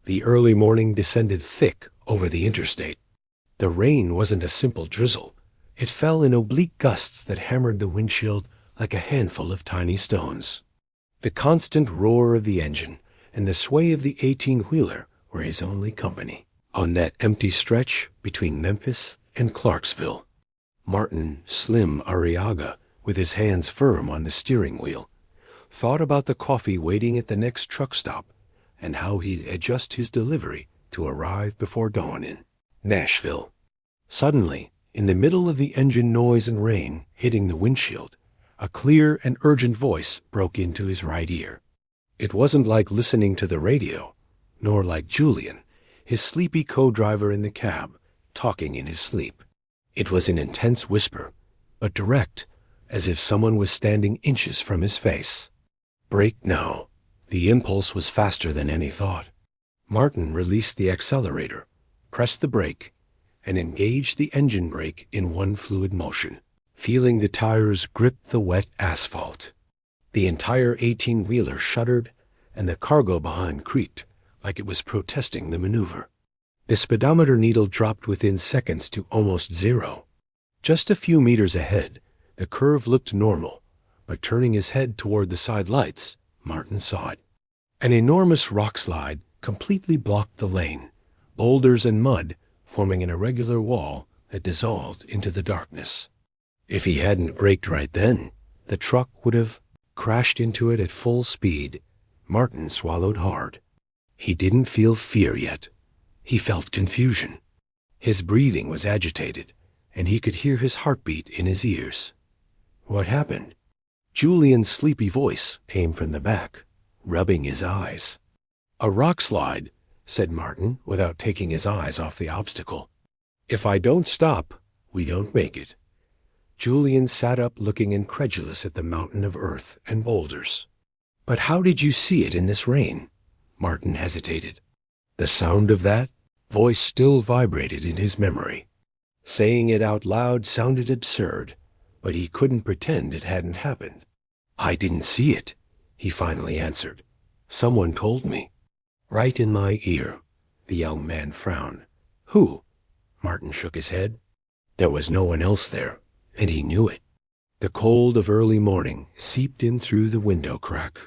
The early morning descended thick over the interstate. The rain wasn't a simple drizzle. It fell in oblique gusts that hammered the windshield like a handful of tiny stones. The constant roar of the engine and the sway of the 18-wheeler were his only company on that empty stretch between Memphis and Clarksville. Martin Slim Arriaga, with his hands firm on the steering wheel, thought about the coffee waiting at the next truck stop and how he'd adjust his delivery to arrive before dawn in Nashville. Suddenly, in the middle of the engine noise and rain hitting the windshield, a clear and urgent voice broke into his right ear. It wasn't like listening to the radio, nor like Julian, his sleepy co-driver in the cab, talking in his sleep. It was an intense whisper, but direct, as if someone was standing inches from his face. Brake now. The impulse was faster than any thought. Martin released the accelerator, pressed the brake, and engaged the engine brake in one fluid motion, feeling the tires grip the wet asphalt. The entire 18-wheeler shuddered, and the cargo behind creaked like it was protesting the maneuver. The speedometer needle dropped within seconds to almost zero. Just a few meters ahead, the curve looked normal, but turning his head toward the side lights, Martin saw it. An enormous rockslide completely blocked the lane, boulders and mud forming an irregular wall that dissolved into the darkness. If he hadn't braked right then, the truck would have crashed into it at full speed. Martin swallowed hard. He didn't feel fear yet. He felt confusion. His breathing was agitated, and he could hear his heartbeat in his ears. What happened? Julian's sleepy voice came from the back, rubbing his eyes. "A rockslide," said Martin, without taking his eyes off the obstacle. "If I don't stop, we don't make it." Julian sat up looking incredulous at the mountain of earth and boulders. "But how did you see it in this rain?" Martin hesitated. The sound of that voice still vibrated in his memory. Saying it out loud sounded absurd, but he couldn't pretend it hadn't happened. "I didn't see it," he finally answered. "Someone told me." "Right in my ear." The young man frowned. "Who?" Martin shook his head. There was no one else there, and he knew it. The cold of early morning seeped in through the window crack.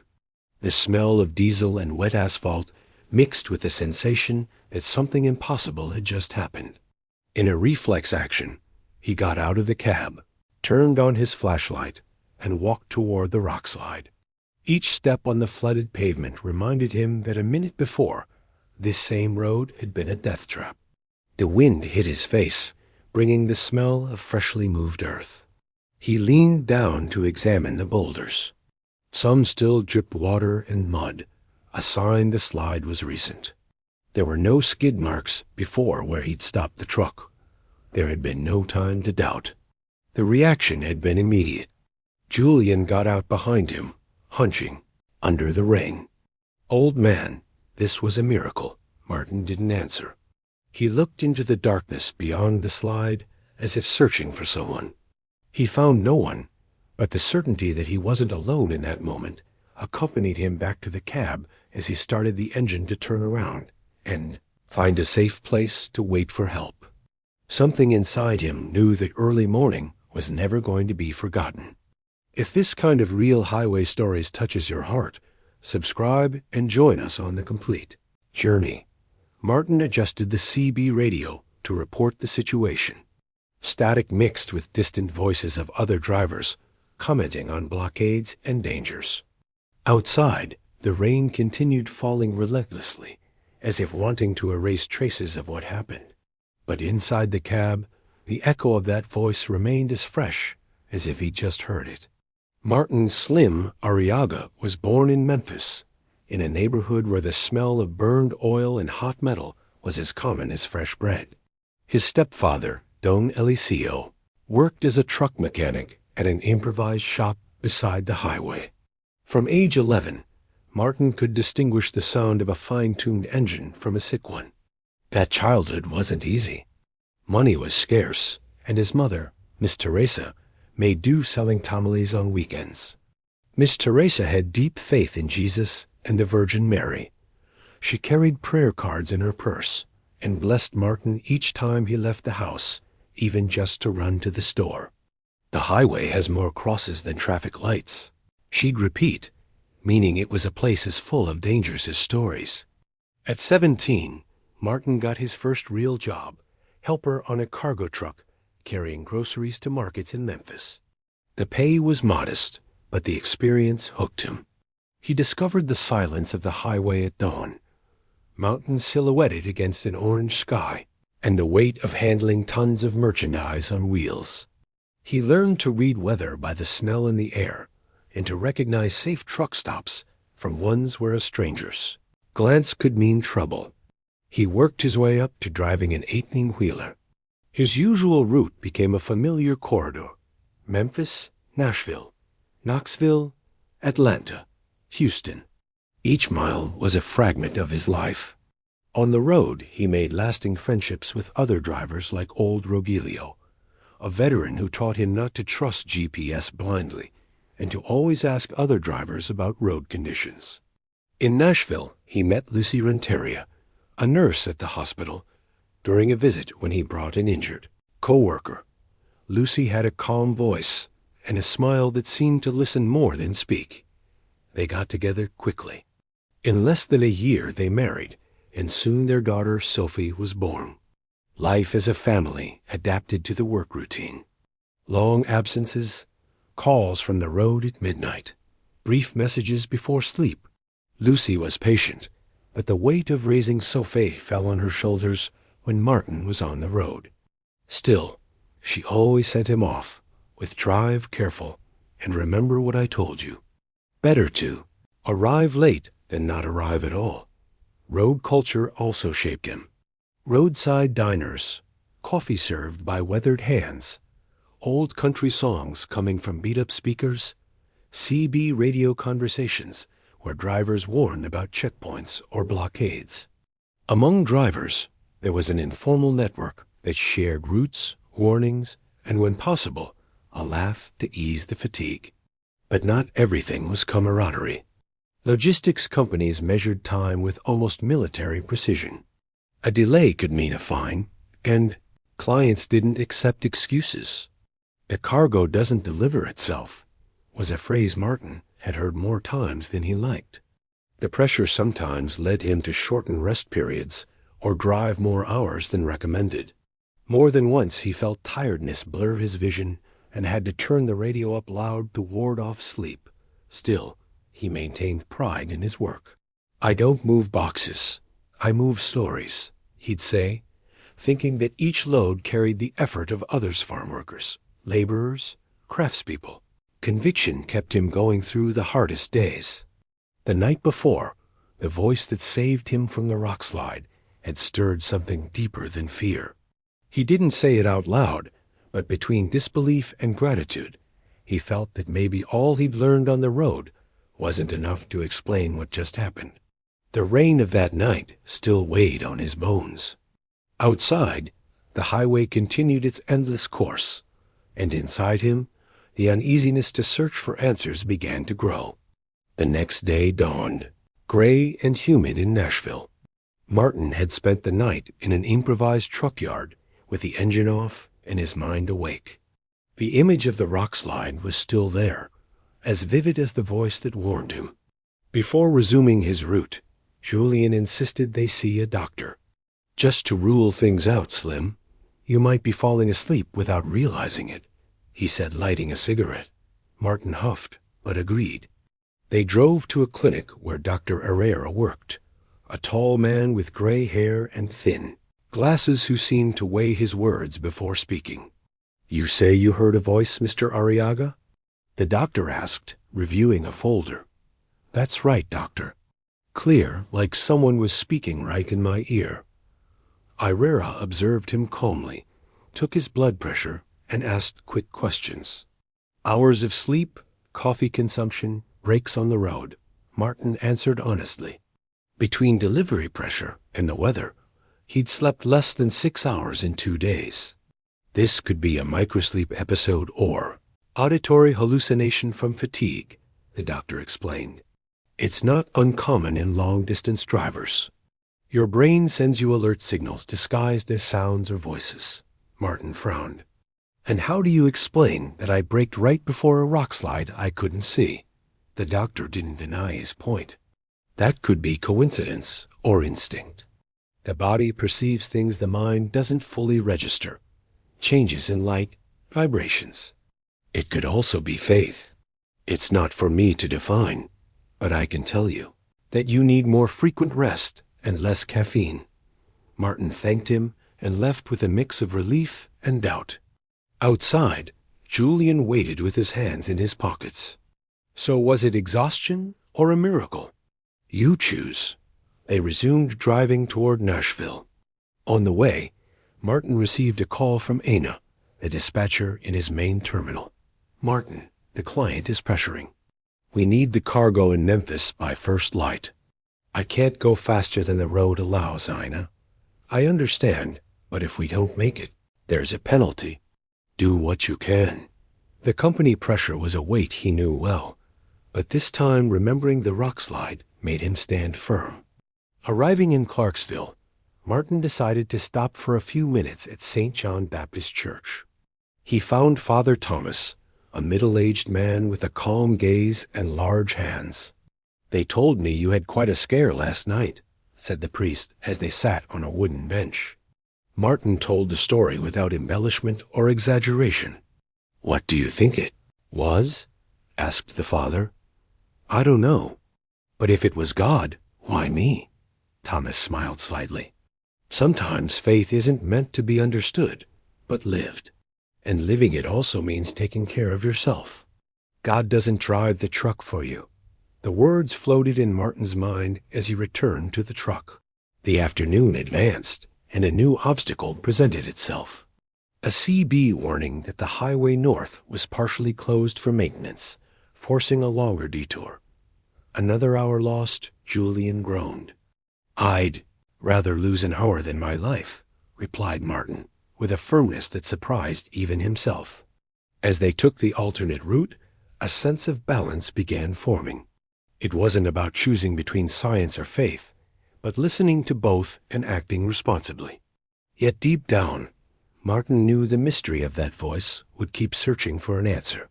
The smell of diesel and wet asphalt mixed with the sensation that something impossible had just happened. In a reflex action, he got out of the cab, turned on his flashlight, and walked toward the rockslide. Each step on the flooded pavement reminded him that a minute before, this same road had been a death trap. The wind hit his face, bringing the smell of freshly moved earth. He leaned down to examine the boulders. Some still dripped water and mud, a sign the slide was recent. There were no skid marks before where he'd stopped the truck. There had been no time to doubt. The reaction had been immediate. Julian got out behind him, hunching, under the rain. "Old man, this was a miracle." Martin didn't answer. He looked into the darkness beyond the slide as if searching for someone. He found no one, but the certainty that he wasn't alone in that moment accompanied him back to the cab as he started the engine to turn around and find a safe place to wait for help. Something inside him knew that early morning was never going to be forgotten. If this kind of real highway stories touches your heart, subscribe and join us on the complete journey. Martin adjusted the CB radio to report the situation. Static mixed with distant voices of other drivers, commenting on blockades and dangers. Outside, the rain continued falling relentlessly, as if wanting to erase traces of what happened. But inside the cab, the echo of that voice remained as fresh as if he'd just heard it. Martin Slim Arriaga was born in Memphis, in a neighborhood where the smell of burned oil and hot metal was as common as fresh bread. His stepfather, Don Eliseo, worked as a truck mechanic at an improvised shop beside the highway. From age 11, Martin could distinguish the sound of a fine-tuned engine from a sick one. That childhood wasn't easy. Money was scarce, and his mother, Miss Teresa, made do selling tamales on weekends. Miss Teresa had deep faith in Jesus and the Virgin Mary. She carried prayer cards in her purse and blessed Martin each time he left the house, even just to run to the store. "The highway has more crosses than traffic lights," she'd repeat, meaning it was a place as full of dangers as stories. At 17, Martin got his first real job, helper on a cargo truck, carrying groceries to markets in Memphis. The pay was modest, but the experience hooked him. He discovered the silence of the highway at dawn, mountains silhouetted against an orange sky, and the weight of handling tons of merchandise on wheels. He learned to read weather by the smell in the air and to recognize safe truck stops from ones where a stranger's glance could mean trouble. He worked his way up to driving an 18-wheeler. His usual route became a familiar corridor: Memphis, Nashville, Knoxville, Atlanta, Houston. Each mile was a fragment of his life. On the road, he made lasting friendships with other drivers like old Rogelio, a veteran who taught him not to trust GPS blindly and to always ask other drivers about road conditions. In Nashville, he met Lucy Renteria, a nurse at the hospital, during a visit when he brought an injured co-worker. Lucy had a calm voice and a smile that seemed to listen more than speak. They got together quickly. In less than a year, they married, and soon their daughter, Sophie, was born. Life as a family adapted to the work routine. Long absences, calls from the road at midnight, brief messages before sleep. Lucy was patient, but the weight of raising Sophie fell on her shoulders when Martin was on the road. Still, she always sent him off with "Drive careful, and remember what I told you." Better to arrive late than not arrive at all. Road culture also shaped him. Roadside diners, coffee served by weathered hands, old country songs coming from beat-up speakers, CB radio conversations where drivers warned about checkpoints or blockades. Among drivers, there was an informal network that shared routes, warnings, and when possible, a laugh to ease the fatigue. But not everything was camaraderie. Logistics companies measured time with almost military precision. A delay could mean a fine, and clients didn't accept excuses. "The cargo doesn't deliver itself," was a phrase Martin had heard more times than he liked. The pressure sometimes led him to shorten rest periods or drive more hours than recommended. More than once he felt tiredness blur his vision and had to turn the radio up loud to ward off sleep. Still, he maintained pride in his work. "I don't move boxes, I move stories," he'd say, thinking that each load carried the effort of others farm workers, laborers, craftspeople. Conviction kept him going through the hardest days. The night before, the voice that saved him from the Rockslide had stirred something deeper than fear. He didn't say it out loud, but between disbelief and gratitude, he felt that maybe all he'd learned on the road wasn't enough to explain what just happened. The rain of that night still weighed on his bones. Outside, the highway continued its endless course, and inside him, the uneasiness to search for answers began to grow. The next day dawned, gray and humid in Nashville. Martin had spent the night in an improvised truck yard with the engine off and his mind awake. The image of the Rockslide was still there, as vivid as the voice that warned him. Before resuming his route, Julian insisted they see a doctor. "Just to rule things out, Slim. You might be falling asleep without realizing it," he said, lighting a cigarette. Martin huffed, but agreed. They drove to a clinic where Dr. Arriaga worked, a tall man with gray hair and thin glasses who seemed to weigh his words before speaking. "You say you heard a voice, Mr. Arriaga?" the doctor asked, reviewing a folder. "That's right, doctor. Clear, like someone was speaking right in my ear." Arriaga observed him calmly, took his blood pressure, and asked quick questions. Hours of sleep, coffee consumption, breaks on the road, Martin answered honestly. Between delivery pressure and the weather, he'd slept less than 6 hours in 2 days. This could be a microsleep episode or auditory hallucination from fatigue, the doctor explained. It's not uncommon in long-distance drivers. Your brain sends you alert signals disguised as sounds or voices. Martin frowned. And how do you explain that I braked right before a rockslide I couldn't see? The doctor didn't deny his point. That could be coincidence or instinct. The body perceives things the mind doesn't fully register. Changes in light, vibrations. It could also be faith. It's not for me to define, but I can tell you that you need more frequent rest and less caffeine. Martin thanked him and left with a mix of relief and doubt. Outside, Julian waited with his hands in his pockets. So was it exhaustion or a miracle? You choose. They resumed driving toward Nashville. On the way, Martin received a call from Ana, the dispatcher in his main terminal. Martin, the client is pressuring. We need the cargo in Memphis by first light. I can't go faster than the road allows, Ina. I understand, but if we don't make it, there's a penalty. Do what you can. The company pressure was a weight he knew well, but this time remembering the rockslide made him stand firm. Arriving in Clarksville, Martin decided to stop for a few minutes at St. John Baptist Church. He found Father Thomas, a middle-aged man with a calm gaze and large hands. They told me you had quite a scare last night, said the priest as they sat on a wooden bench. Martin told the story without embellishment or exaggeration. What do you think it was? Asked the father. I don't know. But if it was God, why me? Thomas smiled slightly. Sometimes faith isn't meant to be understood, but lived. And living it also means taking care of yourself. God doesn't drive the truck for you. The words floated in Martin's mind as he returned to the truck. The afternoon advanced, and a new obstacle presented itself. A CB warning that the highway north was partially closed for maintenance, forcing a longer detour. Another hour lost, Julian groaned. I'd rather lose an hour than my life, replied Martin, with a firmness that surprised even himself. As they took the alternate route, a sense of balance began forming. It wasn't about choosing between science or faith, but listening to both and acting responsibly. Yet deep down, Martin knew the mystery of that voice would keep searching for an answer.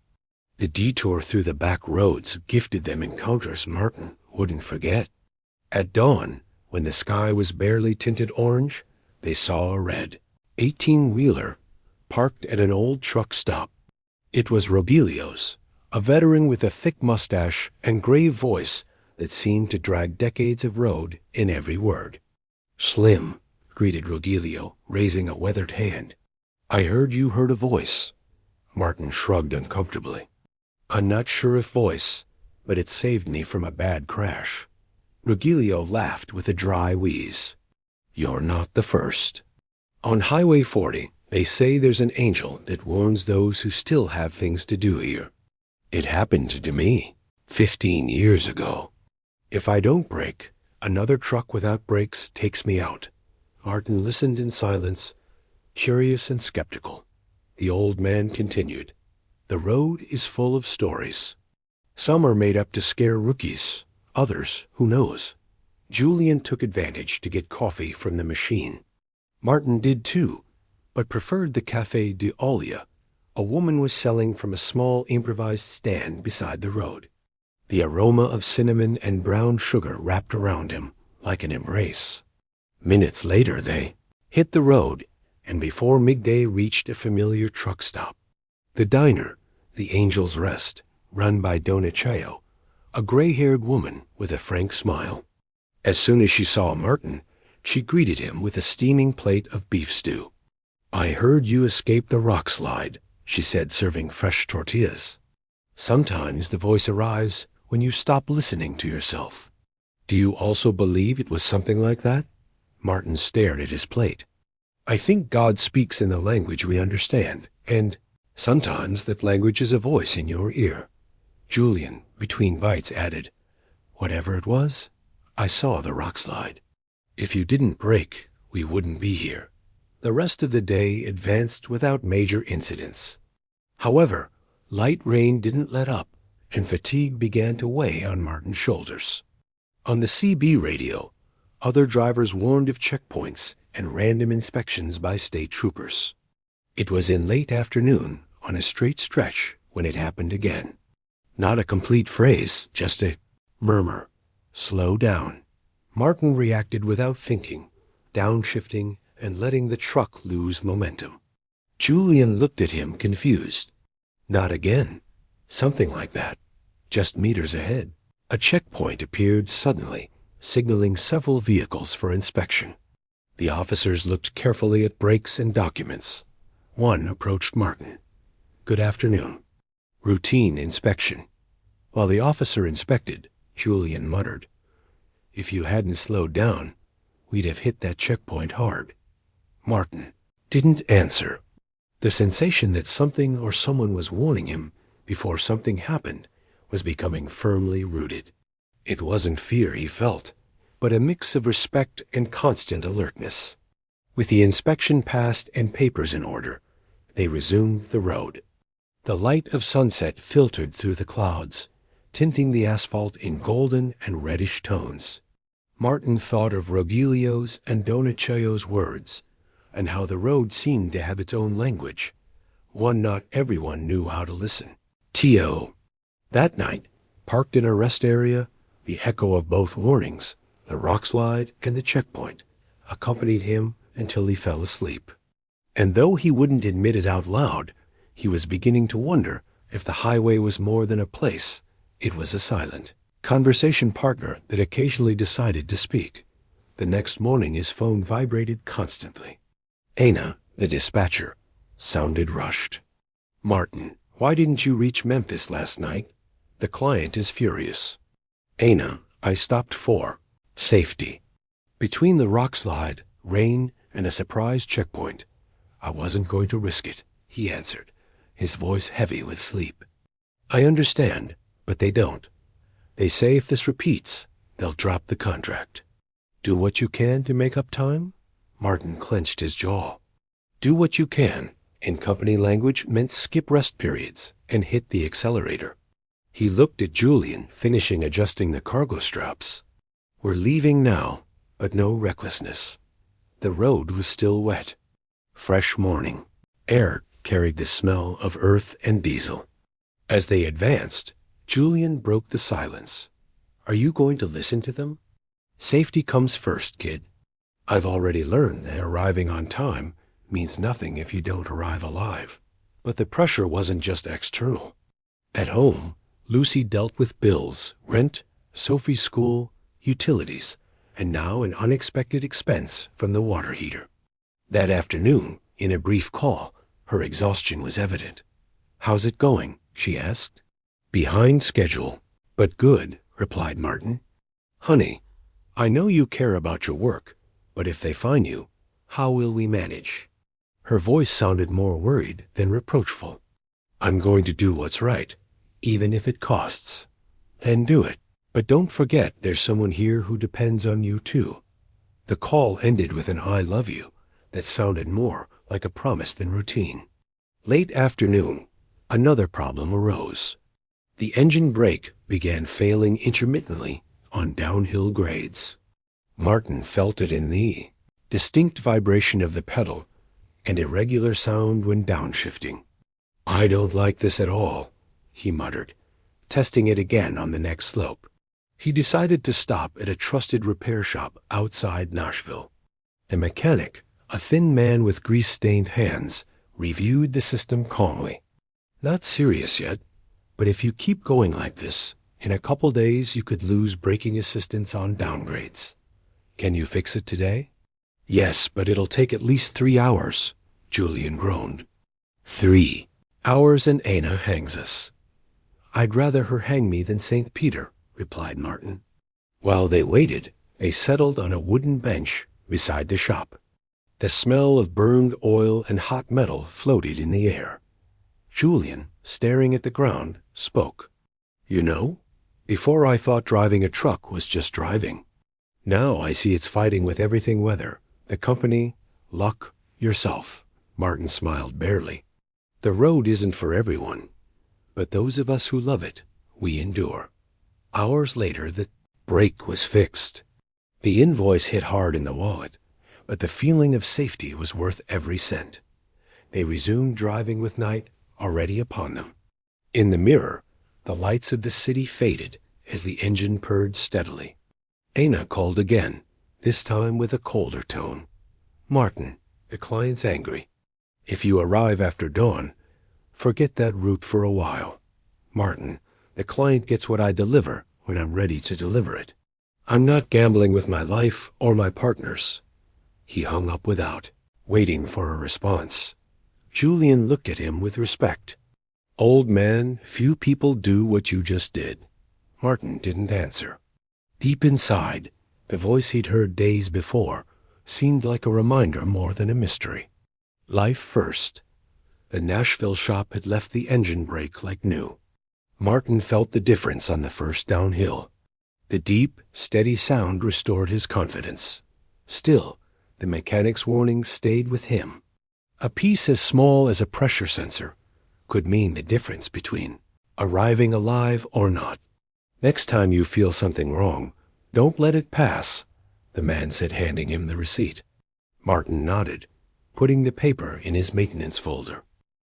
The detour through the back roads gifted them encounters Martin wouldn't forget. At dawn, when the sky was barely tinted orange, they saw a red 18-wheeler parked at an old truck stop. It was Rogelio's, a veteran with a thick mustache and grave voice that seemed to drag decades of road in every word. Slim, greeted Rogelio, raising a weathered hand. I heard you heard a voice. Martin shrugged uncomfortably. I'm not sure if voice, but it saved me from a bad crash. Rogelio laughed with a dry wheeze. You're not the first. On Highway 40, they say there's an angel that warns those who still have things to do here. It happened to me 15 years ago. If I don't brake, another truck without brakes takes me out. Martin listened in silence, curious and skeptical. The old man continued. The road is full of stories. Some are made up to scare rookies. Others, who knows? Julian took advantage to get coffee from the machine. Martin did too, but preferred the Café de Olia. A woman was selling from a small improvised stand beside the road. The aroma of cinnamon and brown sugar wrapped around him like an embrace. Minutes later they hit the road, and before midday reached a familiar truck stop. The diner, the Angel's Rest, run by Donacheo, a gray-haired woman with a frank smile. As soon as she saw Martin, she greeted him with a steaming plate of beef stew. I heard you escaped the rockslide, she said, serving fresh tortillas. Sometimes the voice arrives when you stop listening to yourself. Do you also believe it was something like that? Martin stared at his plate. I think God speaks in the language we understand, and sometimes that language is a voice in your ear. Julian, between bites, added, whatever it was, I saw the rockslide. If you didn't brake, we wouldn't be here. The rest of the day advanced without major incidents. However, light rain didn't let up, and fatigue began to weigh on Martin's shoulders. On the CB radio, other drivers warned of checkpoints and random inspections by state troopers. It was in late afternoon, on a straight stretch, when it happened again. Not a complete phrase, just a murmur. Slow down. Martin reacted without thinking, downshifting and letting the truck lose momentum. Julian looked at him confused. Not again. Something like that. Just meters ahead. A checkpoint appeared suddenly, signaling several vehicles for inspection. The officers looked carefully at brakes and documents. One approached Martin. Good afternoon. Routine inspection. While the officer inspected, Julian muttered, If you hadn't slowed down, we'd have hit that checkpoint hard. Martin didn't answer. The sensation that something or someone was warning him before something happened was becoming firmly rooted. It wasn't fear he felt, but a mix of respect and constant alertness. With the inspection passed and papers in order, they resumed the road. The light of sunset filtered through the clouds, tinting the asphalt in golden and reddish tones. Martin thought of Rogelio's and Donizeo's words, and how the road seemed to have its own language, one not everyone knew how to listen. T.O. That night, parked in a rest area, the echo of both warnings, the Rockslide and the checkpoint, accompanied him until he fell asleep. And though he wouldn't admit it out loud, he was beginning to wonder if the highway was more than a place. It was a silent conversation partner that occasionally decided to speak. The next morning his phone vibrated constantly. Ana, the dispatcher, sounded rushed. Martin, why didn't you reach Memphis last night? The client is furious. Ana, I stopped for safety. Between the Rockslide, rain, and a surprise checkpoint, I wasn't going to risk it, he answered, his voice heavy with sleep. I understand, but they don't. They say if this repeats, they'll drop the contract. Do what you can to make up time? Martin clenched his jaw. Do what you can, in company language, meant skip rest periods and hit the accelerator. He looked at Julian, finishing adjusting the cargo straps. We're leaving now, but no recklessness. The road was still wet. Fresh morning. Air carried the smell of earth and diesel. As they advanced, Julian broke the silence. Are you going to listen to them? Safety comes first, kid. I've already learned that arriving on time means nothing if you don't arrive alive. But the pressure wasn't just external. At home, Lucy dealt with bills, rent, Sophie's school, utilities, and now an unexpected expense from the water heater. That afternoon, in a brief call, her exhaustion was evident. How's it going? She asked. Behind schedule, but good, replied Martin. Honey, I know you care about your work, but if they fine you, how will we manage? Her voice sounded more worried than reproachful. I'm going to do what's right, even if it costs. Then do it. But don't forget there's someone here who depends on you too. The call ended with an I love you that sounded more like a promise than routine. Late afternoon, another problem arose. The engine brake began failing intermittently on downhill grades. Martin felt it in the distinct vibration of the pedal and irregular sound when downshifting. I don't like this at all, he muttered, testing it again on the next slope. He decided to stop at a trusted repair shop outside Nashville. The mechanic, a thin man with grease-stained hands, reviewed the system calmly. Not serious yet, but if you keep going like this, in a couple days you could lose braking assistance on downgrades. Can you fix it today? Yes, but it'll take at least 3 hours, Julian groaned. 3 hours and Ana hangs us. I'd rather her hang me than St. Peter, replied Martin. While they waited, they settled on a wooden bench beside the shop. The smell of burned oil and hot metal floated in the air. Julian, staring at the ground, spoke. You know, before I thought driving a truck was just driving. Now I see it's fighting with everything weather, the company, luck, yourself. Martin smiled barely. The road isn't for everyone, but those of us who love it we endure. Hours later, the brake was fixed. The invoice hit hard in the wallet, but the feeling of safety was worth every cent. They resumed driving with night already upon them. In the mirror, the lights of the city faded as the engine purred steadily. Ana called again, this time with a colder tone. "Martin, the client's angry. If you arrive after dawn, forget that route for a while. Martin, the client gets what I deliver when I'm ready to deliver it. I'm not gambling with my life or my partner's." He hung up without waiting for a response. Julian looked at him with respect. "Old man, few people do what you just did." Martin didn't answer. Deep inside, the voice he'd heard days before seemed like a reminder more than a mystery. Life first. The Nashville shop had left the engine brake like new. Martin felt the difference on the first downhill. The deep, steady sound restored his confidence. Still, the mechanic's warning stayed with him. A piece as small as a pressure sensor could mean the difference between arriving alive or not. "Next time you feel something wrong, don't let it pass," the man said, handing him the receipt. Martin nodded, putting the paper in his maintenance folder.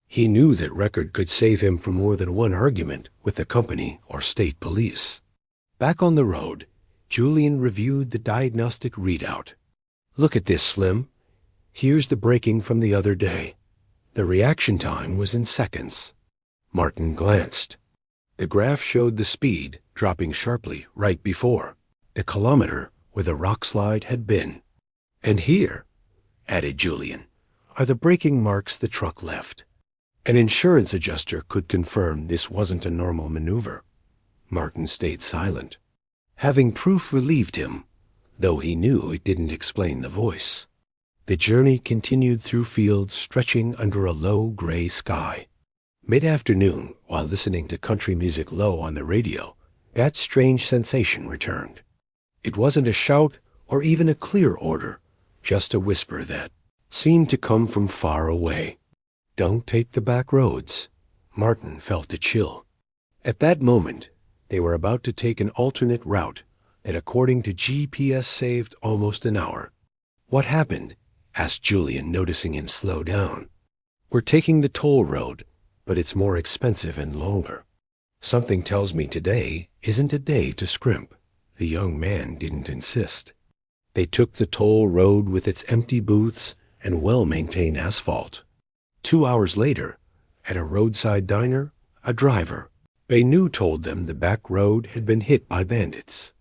He knew that record could save him from more than one argument with the company or state police. Back on the road, Julian reviewed the diagnostic readout. "Look at this, Slim. Here's the braking from the other day. The reaction time was in seconds." Martin glanced. The graph showed the speed dropping sharply right before the kilometer where the Rockslide had been. "And here," added Julian, "are the braking marks the truck left." An insurance adjuster could confirm this wasn't a normal maneuver. Martin stayed silent. Having proof relieved him, though he knew it didn't explain the voice. The journey continued through fields stretching under a low gray sky. Mid-afternoon, while listening to country music low on the radio, that strange sensation returned. It wasn't a shout or even a clear order, just a whisper that seemed to come from far away. "Don't take the back roads." Martin felt a chill. At that moment, they were about to take an alternate route that, according to GPS, saved almost an hour. "What happened?" asked Julian, noticing him slow down. "We're taking the toll road, but it's more expensive and longer. Something tells me today isn't a day to scrimp." The young man didn't insist. They took the toll road with its empty booths and well-maintained asphalt. 2 hours later, at a roadside diner, a driver they knew told them the back road had been hit by bandits.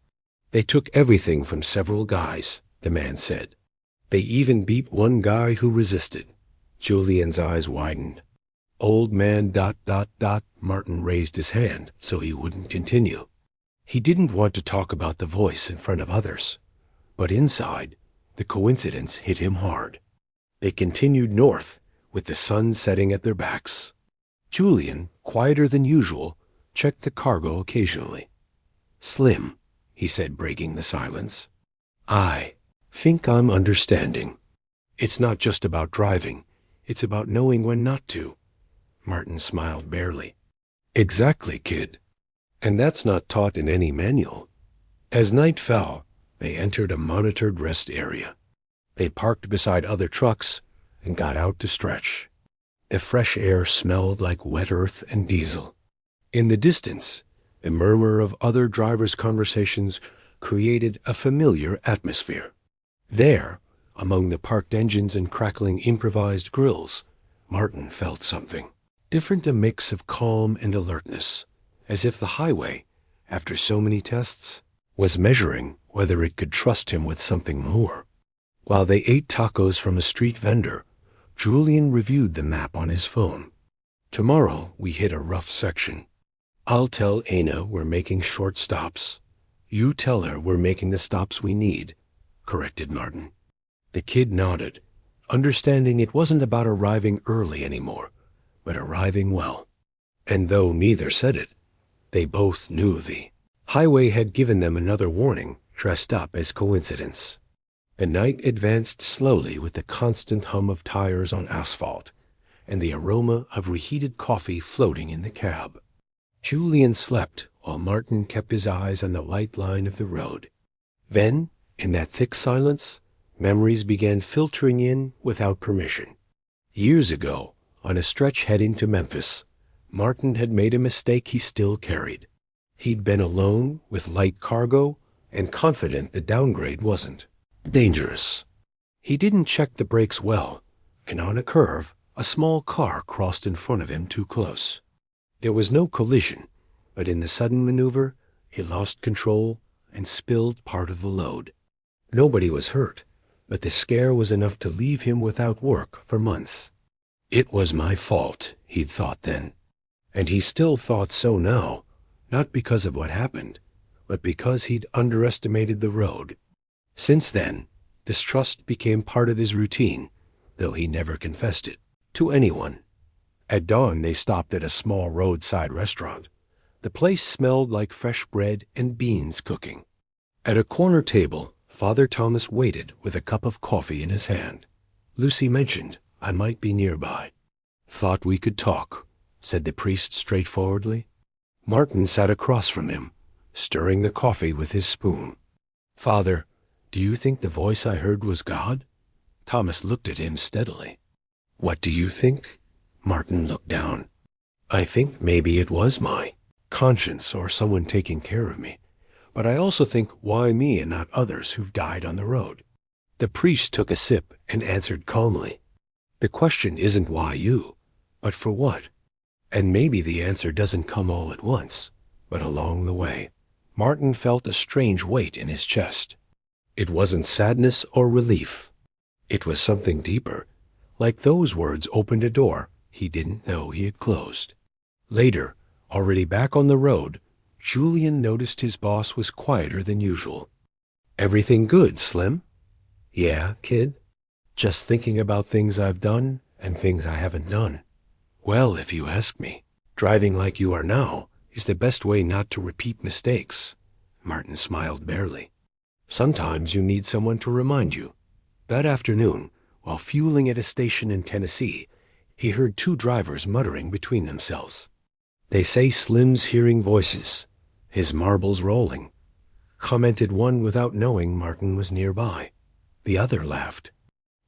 "They took everything from several guys," the man said. "They even beat one guy who resisted." Julian's eyes widened. "Old man ... Martin raised his hand so he wouldn't continue. He didn't want to talk about the voice in front of others, but inside, the coincidence hit him hard. They continued north, with the sun setting at their backs. Julian, quieter than usual, checked the cargo occasionally. "Slim," he said, breaking the silence, "I think I'm understanding. It's not just about driving, it's about knowing when not to." Martin smiled barely. "Exactly, kid. And that's not taught in any manual." As night fell, they entered a monitored rest area. They parked beside other trucks and got out to stretch. The fresh air smelled like wet earth and diesel. In the distance, the murmur of other drivers' conversations created a familiar atmosphere. There, among the parked engines and crackling improvised grills, Martin felt something. Different, a mix of calm and alertness, as if the highway, after so many tests, was measuring whether it could trust him with something more. While they ate tacos from a street vendor, Julian reviewed the map on his phone. "Tomorrow we hit a rough section. I'll tell Ana we're making short stops. You tell her we're making the stops we need," corrected Martin. The kid nodded, understanding it wasn't about arriving early anymore, but arriving well. And though neither said it, they both knew the highway had given them another warning dressed up as coincidence. The night advanced slowly with the constant hum of tires on asphalt and the aroma of reheated coffee floating in the cab. Julian slept while Martin kept his eyes on the white line of the road. Then, in that thick silence, memories began filtering in without permission. Years ago, on a stretch heading to Memphis, Martin had made a mistake he still carried. He'd been alone with light cargo and confident the downgrade wasn't dangerous. He didn't check the brakes well, and on a curve, a small car crossed in front of him too close. There was no collision, but in the sudden maneuver, he lost control and spilled part of the load. Nobody was hurt, but the scare was enough to leave him without work for months. It was my fault, he'd thought then. And he still thought so now, not because of what happened, but because he'd underestimated the road. Since then, distrust became part of his routine, though he never confessed it to anyone. At dawn, they stopped at a small roadside restaurant. The place smelled like fresh bread and beans cooking. At a corner table, Father Thomas waited with a cup of coffee in his hand. Lucy mentioned I might be nearby. Thought we could talk, said the priest straightforwardly. Martin sat across from him, stirring the coffee with his spoon. Father, do you think the voice I heard was God? Thomas looked at him steadily. What do you think? Martin looked down. I think maybe it was my conscience or someone taking care of me. But I also think, why me and not others who've died on the road? The priest took a sip and answered calmly. The question isn't why you, but for what? And maybe the answer doesn't come all at once, but along the way. Martin felt a strange weight in his chest. It wasn't sadness or relief. It was something deeper, like those words opened a door he didn't know he had closed. Later, already back on the road, Julian noticed his boss was quieter than usual. Everything good, Slim? Yeah, kid. Just thinking about things I've done and things I haven't done. Well, if you ask me, driving like you are now is the best way not to repeat mistakes. Martin smiled barely. Sometimes you need someone to remind you. That afternoon, while fueling at a station in Tennessee, he heard two drivers muttering between themselves. They say Slim's hearing voices, his marbles rolling, commented one without knowing Martin was nearby. The other laughed.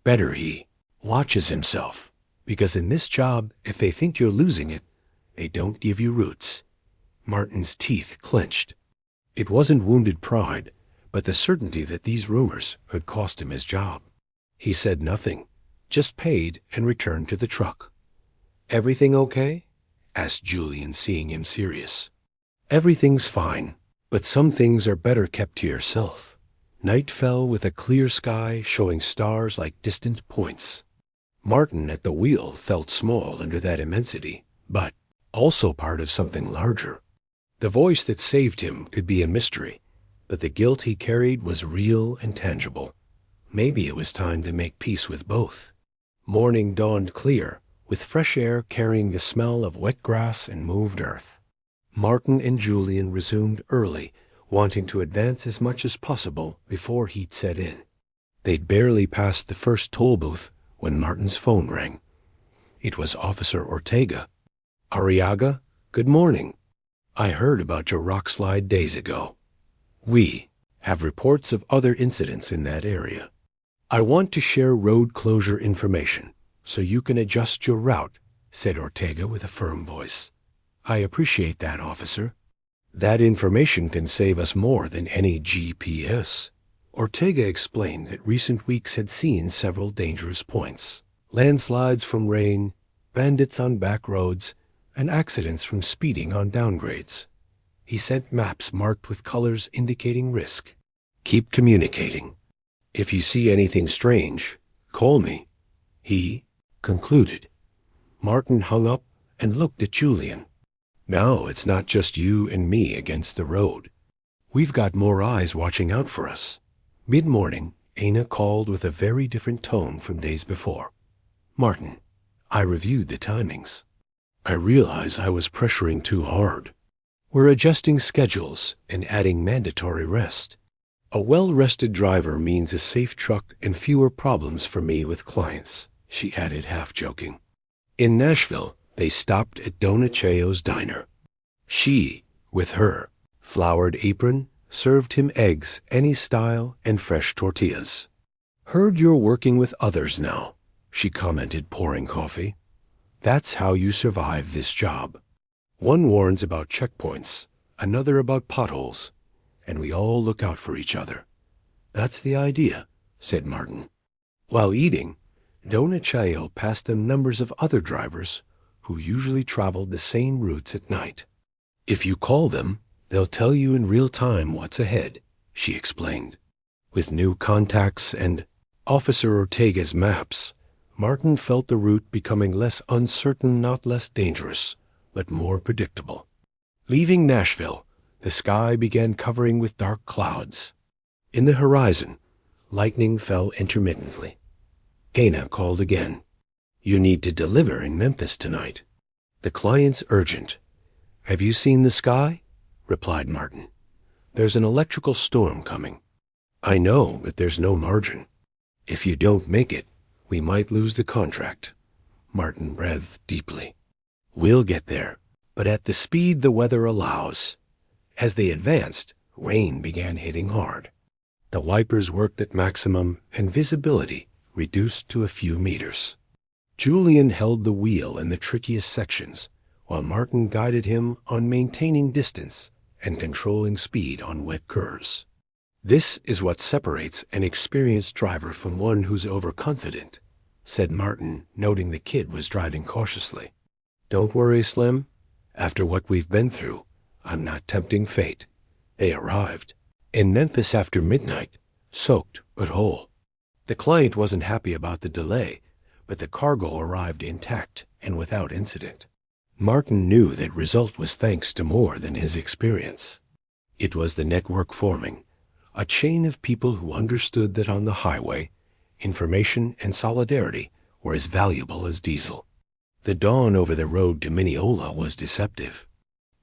Better he watches himself, because in this job, if they think you're losing it, they don't give you roots. Martin's teeth clenched. It wasn't wounded pride, but the certainty that these rumors could cost him his job. He said nothing, just paid and returned to the truck. Everything okay? Asked Julian, seeing him serious. Everything's fine, but some things are better kept to yourself. Night fell with a clear sky showing stars like distant points. Martin at the wheel felt small under that immensity, but also part of something larger. The voice that saved him could be a mystery, but the guilt he carried was real and tangible. Maybe it was time to make peace with both. Morning dawned clear, with fresh air carrying the smell of wet grass and moved earth. Martin and Julian resumed early, wanting to advance as much as possible before heat set in. They'd barely passed the first toll booth when Martin's phone rang. It was Officer Ortega. Arriaga, good morning. I heard about your Rockslide days ago. We have reports of other incidents in that area. I want to share road closure information so you can adjust your route, said Ortega with a firm voice. I appreciate that, officer. That information can save us more than any GPS. Ortega explained that recent weeks had seen several dangerous points. Landslides from rain, bandits on back roads, and accidents from speeding on downgrades. He sent maps marked with colors indicating risk. Keep communicating. If you see anything strange, call me, he concluded. Martin hung up and looked at Julian. Now it's not just you and me against the road. We've got more eyes watching out for us. Mid-morning, Ana called with a very different tone from days before. Martin, I reviewed the timings. I realize I was pressuring too hard. We're adjusting schedules and adding mandatory rest. A well-rested driver means a safe truck and fewer problems for me with clients, she added, half-joking. In Nashville, they stopped at Donaceo's diner. She with her. Flowered apron served him eggs any style and fresh tortillas. "Heard you're working with others now," she commented, pouring coffee. "That's how you survive this job. One warns about checkpoints, another about potholes, and we all look out for each other." "That's the idea," said Martin. While eating, Dona Chayo passed them numbers of other drivers who usually traveled the same routes at night. "If you call them, they'll tell you in real time what's ahead," she explained. With new contacts and Officer Ortega's maps, Martin felt the route becoming less uncertain, not less dangerous, but more predictable. Leaving Nashville, the sky began covering with dark clouds. In the horizon, lightning fell intermittently. Ana called again. "You need to deliver in Memphis tonight. The client's urgent." "Have you seen the sky?" replied Martin. "There's an electrical storm coming." "I know, but there's no margin. If you don't make it, we might lose the contract." Martin breathed deeply. "We'll get there, but at the speed the weather allows." As they advanced, rain began hitting hard. The wipers worked at maximum and visibility reduced to a few meters. Julian held the wheel in the trickiest sections, while Martin guided him on maintaining distance and controlling speed on wet curves. "This is what separates an experienced driver from one who's overconfident," said Martin, noting the kid was driving cautiously. "Don't worry, Slim. After what we've been through, I'm not tempting fate." They arrived in Memphis after midnight, soaked but whole. The client wasn't happy about the delay, but the cargo arrived intact and without incident. Martin knew that result was thanks to more than his experience. It was the network forming, a chain of people who understood that on the highway, information and solidarity were as valuable as diesel. The dawn over the road to Mineola was deceptive.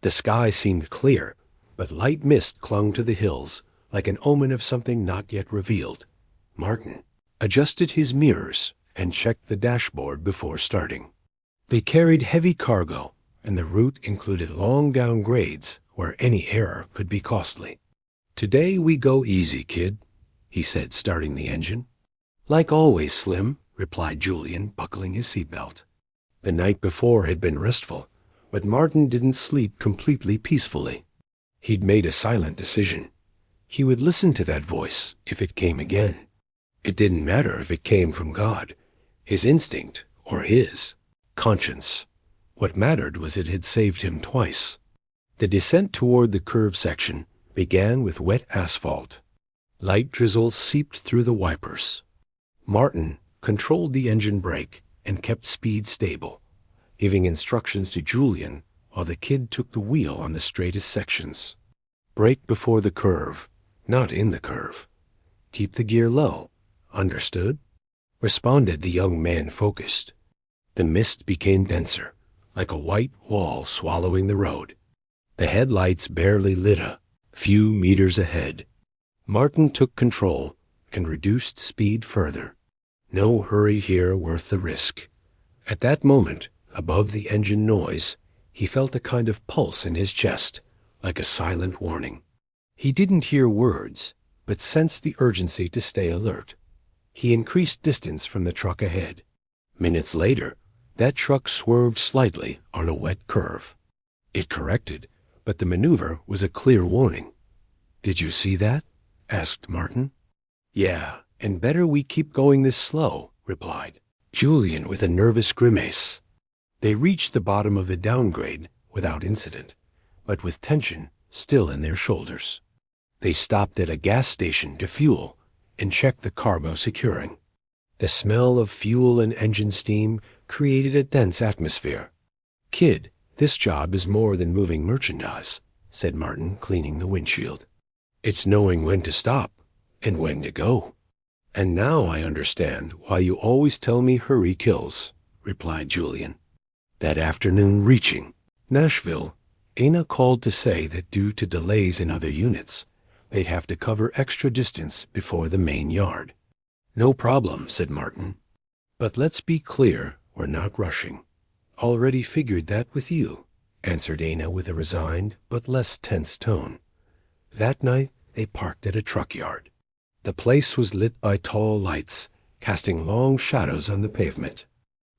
The sky seemed clear, but light mist clung to the hills like an omen of something not yet revealed. Martin adjusted his mirrors and checked the dashboard before starting. They carried heavy cargo, and the route included long down grades where any error could be costly. "Today we go easy, kid," he said, starting the engine. "Like always, Slim," replied Julian, buckling his seatbelt. The night before had been restful, but Martin didn't sleep completely peacefully. He'd made a silent decision. He would listen to that voice if it came again. It didn't matter if it came from God, his instinct, or his conscience. What mattered was it had saved him twice. The descent toward the curve section began with wet asphalt. Light drizzle seeped through the wipers. Martin controlled the engine brake and kept speed stable, giving instructions to Julian while the kid took the wheel on the straightest sections. "Brake before the curve, not in the curve. Keep the gear low. Understood?" responded the young man, focused. The mist became denser, like a white wall swallowing the road. The headlights barely lit a few meters ahead. Martin took control and reduced speed further. No hurry here worth the risk. At that moment, above the engine noise, he felt a kind of pulse in his chest, like a silent warning. He didn't hear words, but sensed the urgency to stay alert. He increased distance from the truck ahead. Minutes later, that truck swerved slightly on a wet curve. It corrected, but the maneuver was a clear warning. "Did you see that?" asked Martin. "Yeah, and better we keep going this slow," replied Julian with a nervous grimace. They reached the bottom of the downgrade without incident, but with tension still in their shoulders. They stopped at a gas station to fuel and checked the cargo securing. The smell of fuel and engine steam created a dense atmosphere. "Kid, this job is more than moving merchandise," said Martin, cleaning the windshield. "It's knowing when to stop and when to go." "And now I understand why you always tell me hurry kills," replied Julian. That afternoon, reaching Nashville, Ana called to say that due to delays in other units, they'd have to cover extra distance before the main yard. "No problem," said Martin. "But let's be clear, we're not rushing. Already figured that with you," answered Ana with a resigned but less tense tone. That night they parked at a truck yard. The place was lit by tall lights, casting long shadows on the pavement.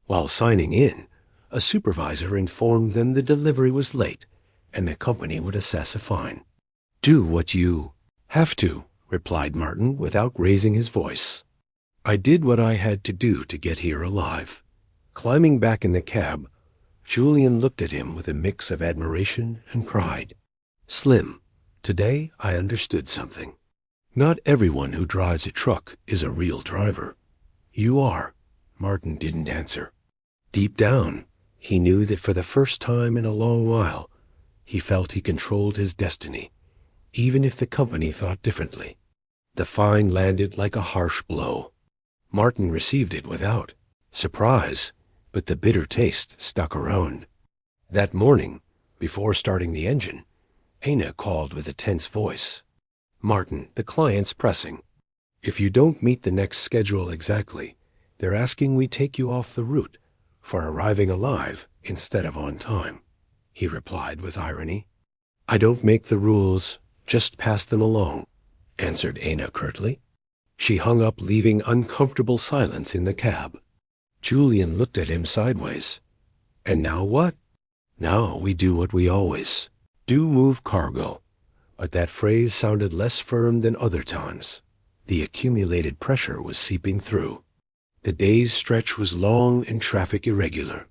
While signing in, a supervisor informed them the delivery was late and the company would assess a fine. "Do what you have to," replied Martin without raising his voice. "I did what I had to do to get here alive." Climbing back in the cab, Julian looked at him with a mix of admiration and pride. "Slim, today I understood something. Not everyone who drives a truck is a real driver. You are." Martin didn't answer. Deep down, he knew that for the first time in a long while, he felt he controlled his destiny, even if the company thought differently. The fine landed like a harsh blow. Martin received it without surprise, but the bitter taste stuck around. That morning, before starting the engine, Ana called with a tense voice. "Martin, the client's pressing. If you don't meet the next schedule exactly, they're asking we take you off the route for arriving alive instead of on time," he replied with irony. "I don't make the rules, just pass them along," answered Ana curtly. She hung up, leaving uncomfortable silence in the cab. Julian looked at him sideways. "And now what?" "Now we do what we always do, move cargo." But that phrase sounded less firm than other times. The accumulated pressure was seeping through. The day's stretch was long and traffic irregular.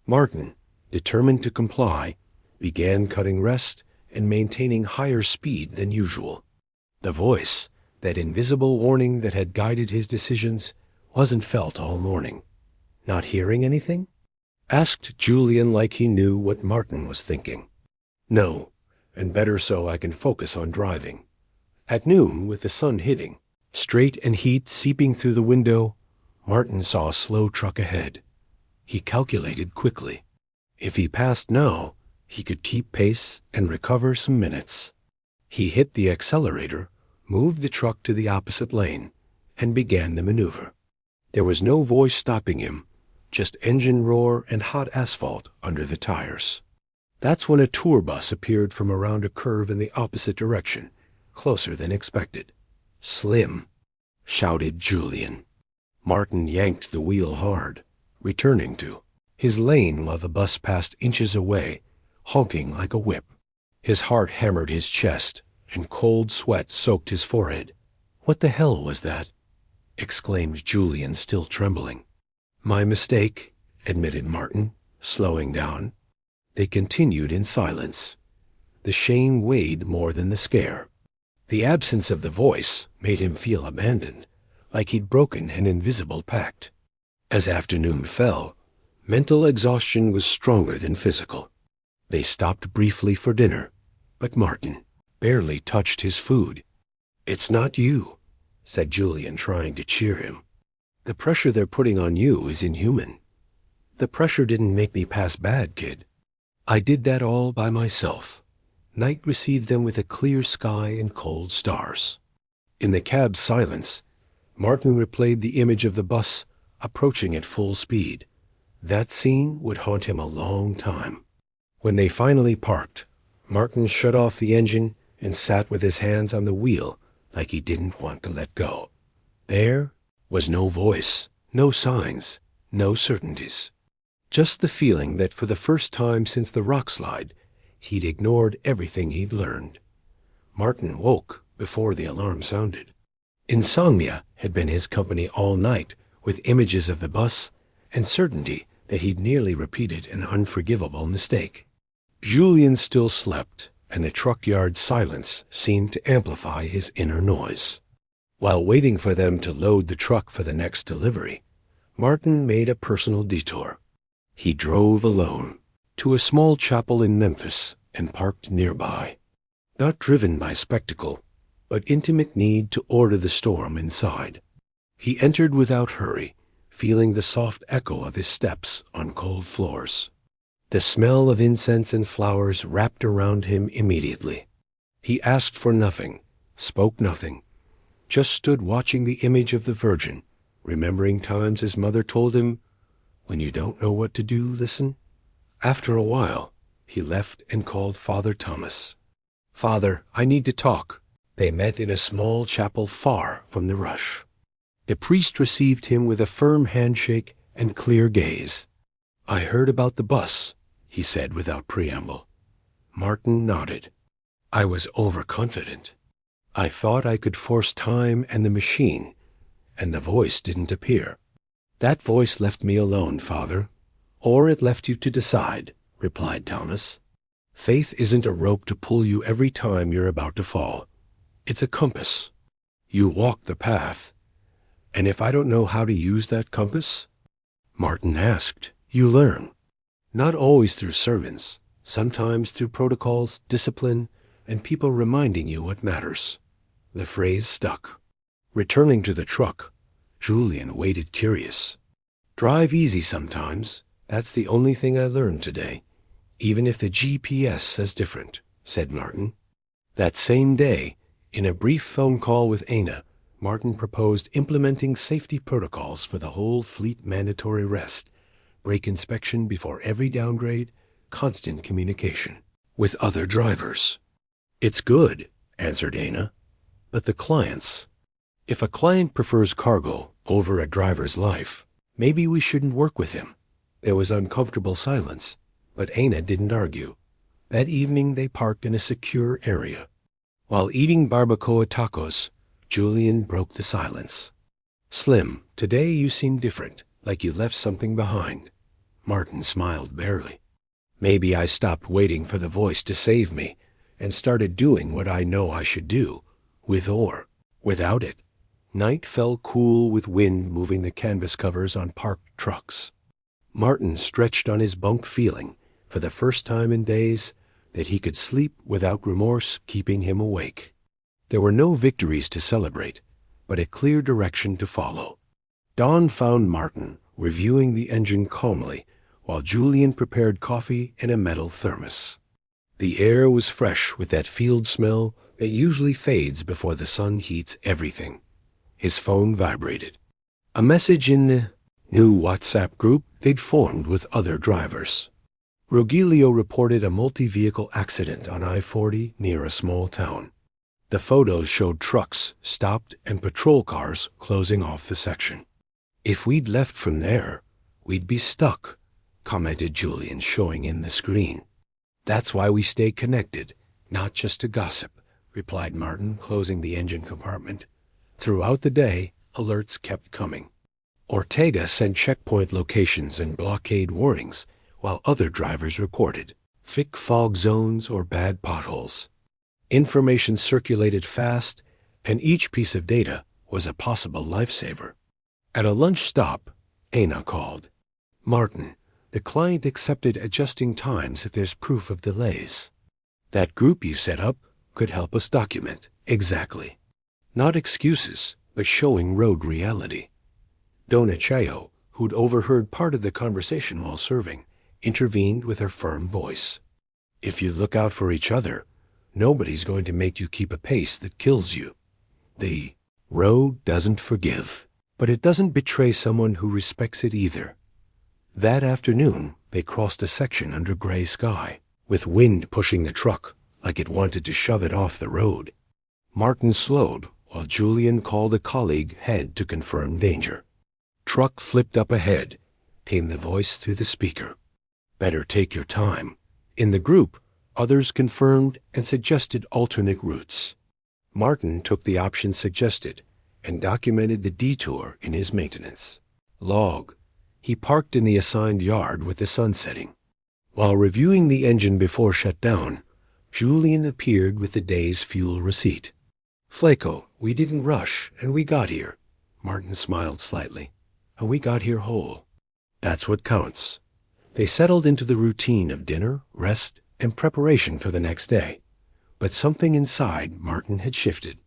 Martin, determined to comply, began cutting rest and maintaining higher speed than usual. The voice, that invisible warning that had guided his decisions, wasn't felt all morning. "Not hearing anything?" asked Julian like he knew what Martin was thinking. "No, and better so I can focus on driving." At noon, with the sun hitting, straight and heat seeping through the window, Martin saw a slow truck ahead. He calculated quickly. If he passed now, he could keep pace and recover some minutes. He hit the accelerator, moved the truck to the opposite lane, and began the maneuver. There was no voice stopping him, just engine roar and hot asphalt under the tires. That's when a tour bus appeared from around a curve in the opposite direction, closer than expected. "Slim!" shouted Julian. Martin yanked the wheel hard, returning to his lane while the bus passed inches away, honking like a whip. His heart hammered his chest, and cold sweat soaked his forehead. "What the hell was that?" exclaimed Julian, still trembling. "My mistake," admitted Martin, slowing down. They continued in silence. The shame weighed more than the scare. The absence of the voice made him feel abandoned, like he'd broken an invisible pact. As afternoon fell, mental exhaustion was stronger than physical. They stopped briefly for dinner, but Martin barely touched his food. "It's not you," said Julian, trying to cheer him. "The pressure they're putting on you is inhuman. The pressure didn't make me pass bad, kid. I did that all by myself." Night received them with a clear sky and cold stars. In the cab's silence, Martin replayed the image of the bus approaching at full speed. That scene would haunt him a long time. When they finally parked, Martin shut off the engine and sat with his hands on the wheel like he didn't want to let go. There was no voice, no signs, no certainties. Just the feeling that for the first time since the Rockslide, he'd ignored everything he'd learned. Martin woke before the alarm sounded. Insomnia had been his company all night, with images of the bus and certainty that he'd nearly repeated an unforgivable mistake. Julian still slept, and the truck yard silence seemed to amplify his inner noise. While waiting for them to load the truck for the next delivery, Martin made a personal detour. He drove alone to a small chapel in Memphis and parked nearby. Not driven by spectacle, but intimate need to order the storm inside. He entered without hurry, feeling the soft echo of his steps on cold floors. The smell of incense and flowers wrapped around him immediately. He asked for nothing, spoke nothing, just stood watching the image of the Virgin, remembering times his mother told him, "When you don't know what to do, listen." After a while, He left and called Father Thomas. "Father, I need to talk." They met in a small chapel far from the rush. The priest received him with a firm handshake and clear gaze. "I heard about the bus," he said without preamble. Martin nodded. "I was overconfident. I thought I could force time and the machine, and the voice didn't appear." "That voice left me alone, Father. Or it left you to decide," replied Thomas. "Faith isn't a rope to pull you every time you're about to fall. It's a compass. You walk the path. And if I don't know how to use that compass," Martin asked, "you learn. Not always through sermons, sometimes through protocols, discipline, and people reminding you what matters." The phrase stuck. Returning to the truck, Julian waited curious. "Drive easy sometimes. That's the only thing I learned today, even if the GPS says different," said Martin. That same day, in a brief phone call with Aina, Martin proposed implementing safety protocols for the whole fleet: mandatory rest, brake inspection before every downgrade, constant communication with other drivers. "It's good," answered Aina, "but the clients. If a client prefers cargo over a driver's life, maybe we shouldn't work with him." There was uncomfortable silence, but Aina didn't argue. That evening they parked in a secure area. While eating barbacoa tacos, Julian broke the silence. "Slim, today you seem different, like you left something behind." Martin smiled barely. "Maybe I stopped waiting for the voice to save me and started doing what I know I should do, with or without it." Night fell cool with wind moving the canvas covers on parked trucks. Martin stretched on his bunk feeling, for the first time in days, that he could sleep without remorse keeping him awake. There were no victories to celebrate, but a clear direction to follow. Dawn found Martin reviewing the engine calmly, while Julian prepared coffee in a metal thermos. The air was fresh with that field smell that usually fades before the sun heats everything. His phone vibrated. A message in the new WhatsApp group they'd formed with other drivers. Rogelio reported a multi-vehicle accident on I-40 near a small town. The photos showed trucks stopped and patrol cars closing off the section. "If we'd left from there, we'd be stuck," commented Julian, showing him the screen. "That's why we stay connected, not just to gossip," replied Martin, closing the engine compartment. Throughout the day, alerts kept coming. Ortega sent checkpoint locations and blockade warnings, while other drivers reported thick fog zones or bad potholes. Information circulated fast, and each piece of data was a possible lifesaver. At a lunch stop, Aina called. "Martin, the client accepted adjusting times if there's proof of delays. That group you set up could help us document." "Exactly. Not excuses, but showing road reality." Dona Cheo, who'd overheard part of the conversation while serving, intervened with her firm voice. "If you look out for each other, nobody's going to make you keep a pace that kills you. The road doesn't forgive, but it doesn't betray someone who respects it either." That afternoon, they crossed a section under gray sky, with wind pushing the truck like it wanted to shove it off the road. Martin slowed while Julian called a colleague head to confirm danger. "Truck flipped up ahead," came the voice through the speaker. "Better take your time." In the group, others confirmed and suggested alternate routes. Martin took the option suggested and documented the detour in his maintenance log. He parked in the assigned yard with the sun setting. While reviewing the engine before shutdown, Julian appeared with the day's fuel receipt. "Flaco, we didn't rush, and we got here." Martin smiled slightly. "And we got here whole. That's what counts." They settled into the routine of dinner, rest, and preparation for the next day. But something inside Martin had shifted.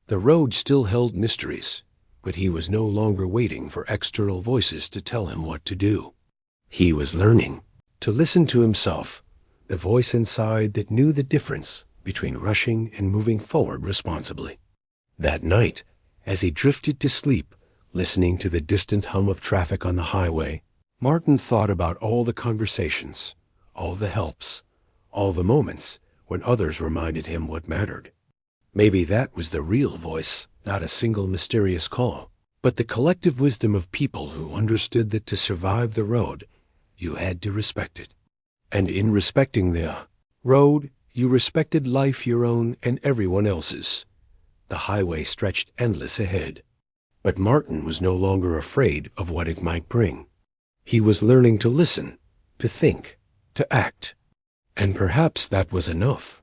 The road still held mysteries, but he was no longer waiting for external voices to tell him what to do. He was learning to listen to himself, the voice inside that knew the difference between rushing and moving forward responsibly. That night, as he drifted to sleep, listening to the distant hum of traffic on the highway, Martin thought about all the conversations, all the helps, all the moments when others reminded him what mattered. Maybe that was the real voice, not a single mysterious call, but the collective wisdom of people who understood that to survive the road, you had to respect it. And in respecting the road, you respected life, your own and everyone else's. The highway stretched endless ahead. But Martin was no longer afraid of what it might bring. He was learning to listen, to think, to act. And perhaps that was enough.